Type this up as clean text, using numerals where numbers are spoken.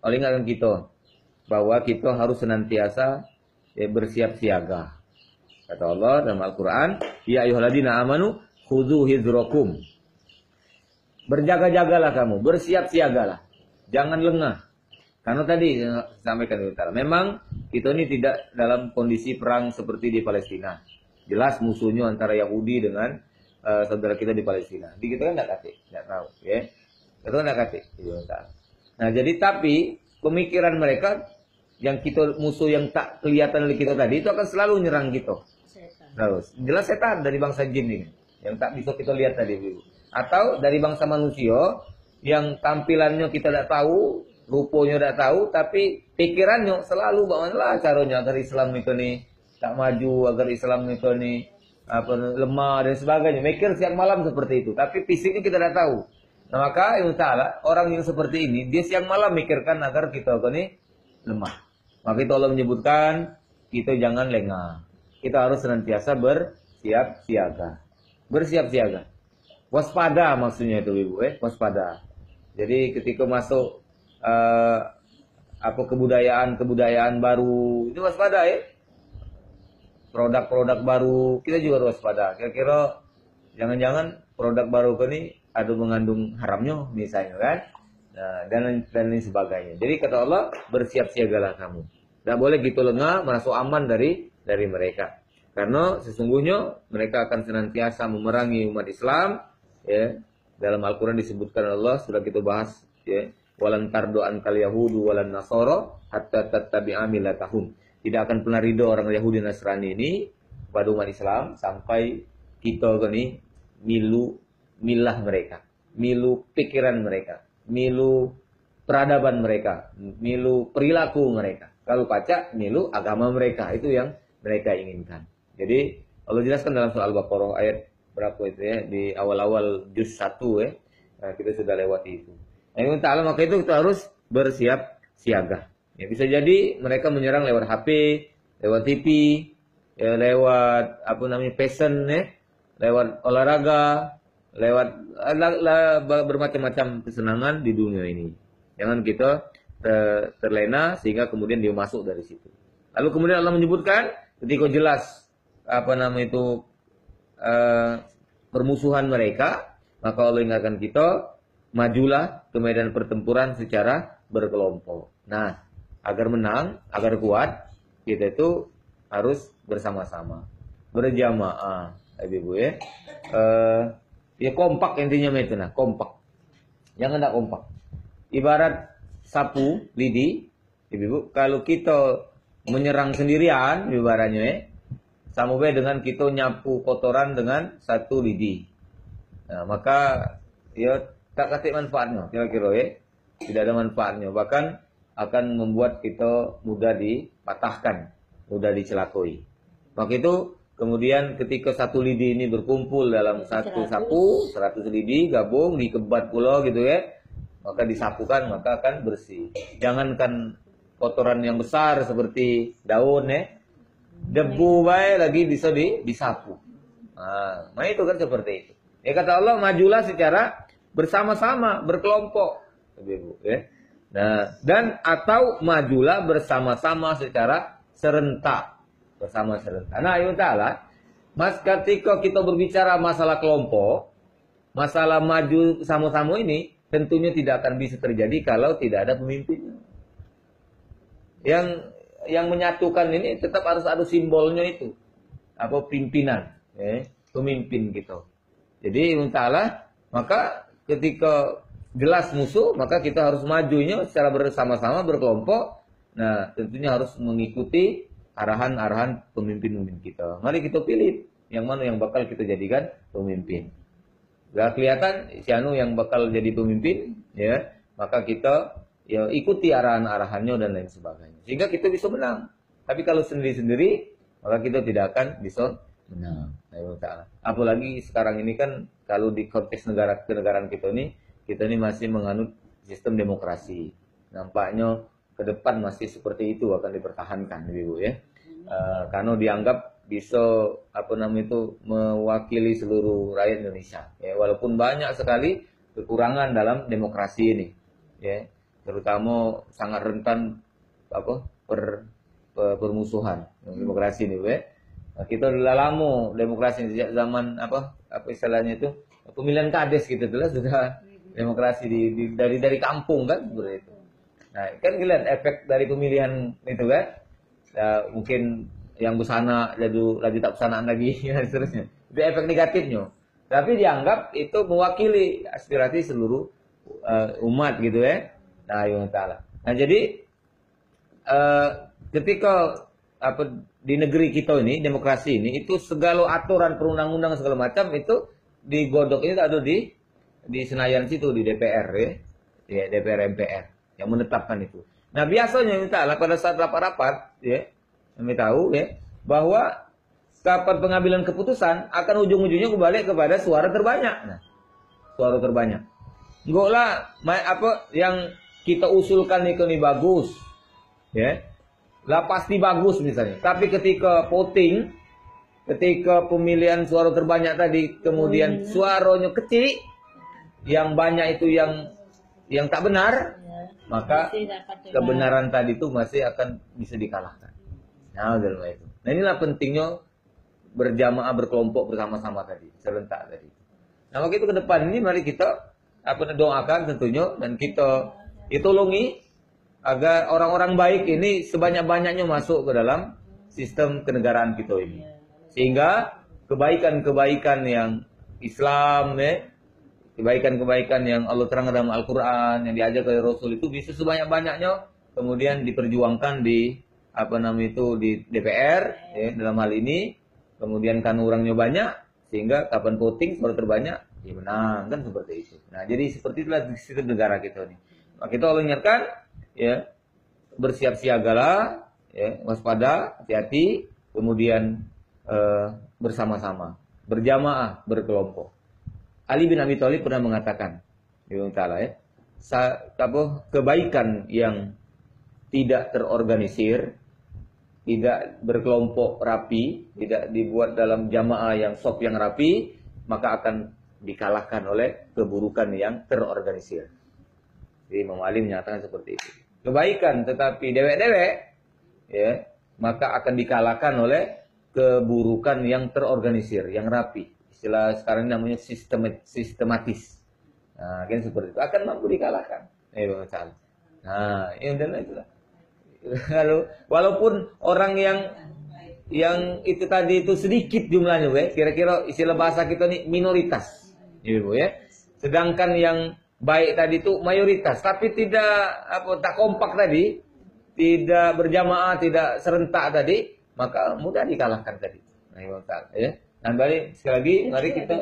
Allah ingatkan kita bahwa kita harus senantiasa bersiap siaga. Kata Allah dalam Al-Quran, ya ayyuhalladzina amanu khudzu hidzrakum. Berjaga-jagalah kamu, bersiap siagalah. Jangan lengah. Karena tadi sampaikan utara, memang kita ini tidak dalam kondisi perang seperti di Palestina. Jelas musuhnya antara Yahudi dengan saudara kita di Palestina. Di kita kan tidak tahu, ya. Kita kan tidak kate. Nah, jadi tapi pemikiran mereka yang kita musuh yang tak kelihatan oleh kita tadi itu akan selalu nyerang kita. Terus jelas setan dari bangsa jin ini yang tak bisa kita lihat tadi, Bu. Atau dari bangsa manusia yang tampilannya kita tidak tahu, rupanya tidak tahu, tapi pikirannya selalu bagaimana caranya agar Islam itu nih tak maju, agar Islam itu nih lemah dan sebagainya. Mikir siang malam seperti itu, tapi fisiknya kita tidak tahu. Nah, maka insya Allah orang yang seperti ini dia siang malam mikirkan agar kita ini lemah. Maka itu Allah menyebutkan kita jangan lengah. Kita harus senantiasa bersiap siaga. Bersiap siaga. Waspada maksudnya itu Ibu, waspada. Jadi ketika masuk kebudayaan baru itu waspada ya. Produk-produk baru kita juga harus waspada. Kira-kira jangan-jangan produk baru ini ada mengandung haramnya misalnya kan. Nah, dan lain sebagainya. Jadi kata Allah bersiap siagalah kamu. Tidak boleh gitu lengah merasa aman dari mereka. Karena sesungguhnya mereka akan senantiasa memerangi umat Islam. Ya, dalam Al-Quran disebutkan Allah sudah kita bahas ya, walan tardo'an kal yahudu walan nasoro hatta tattabi'a millatahum. Tidak akan pernah ridho orang Yahudi Nasrani ini pada umat Islam sampai kita ini milah mereka, milu pikiran mereka, milu peradaban mereka, milu perilaku mereka. Kalau pacak milu agama mereka, itu yang mereka inginkan. Jadi Allah jelaskan dalam surah Al-Baqarah ayat berapa itu ya, di awal-awal juz 1 ya. Nah, kita sudah lewati itu. Nah, ta'ala maka itu kita harus bersiap siaga. Ya, bisa jadi mereka menyerang lewat HP, lewat TV, ya, lewat passion ya, lewat olahraga, lewat bermacam-macam kesenangan di dunia ini. Jangan kita terlena sehingga kemudian dia masuk dari situ. Lalu kemudian Allah menyebutkan ketika jelas permusuhan mereka, maka Allah ingatkan kita, majulah ke medan pertempuran secara berkelompok. Nah, agar menang, agar kuat, kita itu harus bersama-sama, berjamaah, Ibu ya. Ya kompak intinya itu, nah kompak. Jangan tak kompak. Ibarat sapu lidi, Ibu, kalau kita menyerang sendirian, ibaratnya ya. Sama dengan kita nyapu kotoran dengan satu lidi. Nah, maka ya tak kasih manfaatnya kira-kira ya. Tidak ada manfaatnya. Bahkan akan membuat kita mudah dipatahkan, mudah dicelakoi. Maka itu kemudian ketika satu lidi ini berkumpul dalam satu sapu, 100 lidi gabung dikebat pula gitu ya. Maka disapukan maka akan bersih. Jangankan kotoran yang besar seperti daun ya. Debu baik lagi bisa disapu. Nah, itu kan seperti itu. Ya kata Allah majulah secara bersama-sama, berkelompok, Ibu ya. Nah, dan atau majulah bersama-sama secara serentak, bersama serentak. Nah, ya ta'ala, Mas ketika kita berbicara masalah kelompok, masalah maju sama-sama ini tentunya tidak akan bisa terjadi kalau tidak ada pemimpin. Yang menyatukan ini tetap harus ada simbolnya itu. Apa pimpinan, pemimpin gitu. Jadi ta'ala, maka ketika jelas musuh, maka kita harus majunya secara bersama-sama, berkelompok. Nah, tentunya harus mengikuti arahan-arahan pemimpin-pemimpin kita. Mari kita pilih yang mana yang bakal kita jadikan pemimpin. Gak kelihatan si anu yang bakal jadi pemimpin, ya, maka kita ya ikuti arahan-arahannya dan lain sebagainya. Sehingga kita bisa menang. Tapi kalau sendiri-sendiri, maka kita tidak akan bisa menang. Apalagi sekarang ini kan kalau di konteks kenegaraan kita ini masih menganut sistem demokrasi. Nampaknya ke depan masih seperti itu akan dipertahankan, Ibu ya. Karena dianggap bisa mewakili seluruh rakyat Indonesia. Ya, walaupun banyak sekali kekurangan dalam demokrasi ini. Ya. terutama sangat rentan permusuhan demokrasi ini, Nah, kita udah lama demokrasi sejak zaman apa istilahnya itu pemilihan kades gitu lah sudah demokrasi dari kampung kan seperti itu. Nah kan lihat efek dari pemilihan itu kan, ya, mungkin yang busana lagi tak busanaan lagi dan seterusnya. Itu efek negatifnya. Tapi dianggap itu mewakili aspirasi seluruh umat gitu ya. Nah, yang ta'ala. Nah, jadi ketika di negeri kita ini, demokrasi ini, itu segala aturan perundang-undang segala macam itu digodok ini ada di Senayan situ, di DPR ya, DPR MPR yang menetapkan itu. Nah, biasanya minta pada saat rapat-rapat ya, kami tahu ya bahwa kapan pengambilan keputusan akan ujung-ujungnya kembali kepada suara terbanyak. Nah, suara terbanyak. Enggak lah yang kita usulkan itu nih bagus. Ya. Lah pasti bagus misalnya. Tapi ketika voting, ketika pemilihan suara terbanyak tadi, kemudian suaranya kecil, yang banyak itu yang tak benar, maka kebenaran tadi itu masih akan bisa dikalahkan. Nah, itu. Nah, inilah pentingnya berjamaah, berkelompok bersama-sama tadi, serentak tadi. Nah, waktu itu ke depan ini mari kita doakan tentunya dan kita tolongi agar orang-orang baik ini sebanyak-banyaknya masuk ke dalam sistem kenegaraan kita ini. Sehingga kebaikan-kebaikan yang Islam, kebaikan-kebaikan yang Allah terangkan dalam Al-Quran, yang diajar oleh Rasul itu bisa sebanyak-banyaknya kemudian diperjuangkan di di DPR dalam hal ini. Kemudian kan orangnya banyak, sehingga kapan voting suara terbanyak, ya menang, kan seperti itu. Nah, jadi seperti itulah sistem negara kita ini. Maka kita Allah ingatkan, ya, bersiap siagalah, ya, waspada, hati-hati, kemudian bersama-sama, berjamaah, berkelompok. Ali bin Abi Thalib pernah mengatakan, kebaikan yang tidak terorganisir, tidak berkelompok rapi, tidak dibuat dalam jamaah yang sop yang rapi, maka akan dikalahkan oleh keburukan yang terorganisir. Jadi Imam Ali menyatakan seperti itu. Kebaikan tetapi dewek-dewek, ya, maka akan dikalahkan oleh keburukan yang terorganisir, yang rapi. Istilah sekarang ini namanya sistematis. Nah, kan seperti itu akan mampu dikalahkan. Nah, itulah. Lalu walaupun orang yang itu tadi itu sedikit jumlahnya, kira-kira istilah bahasa kita nih minoritas, ya. Sedangkan yang baik tadi itu mayoritas, tapi tak kompak tadi, tidak berjamaah, tidak serentak tadi, maka mudah dikalahkan tadi. Nah, ya. Dan balik sekali lagi, mari kita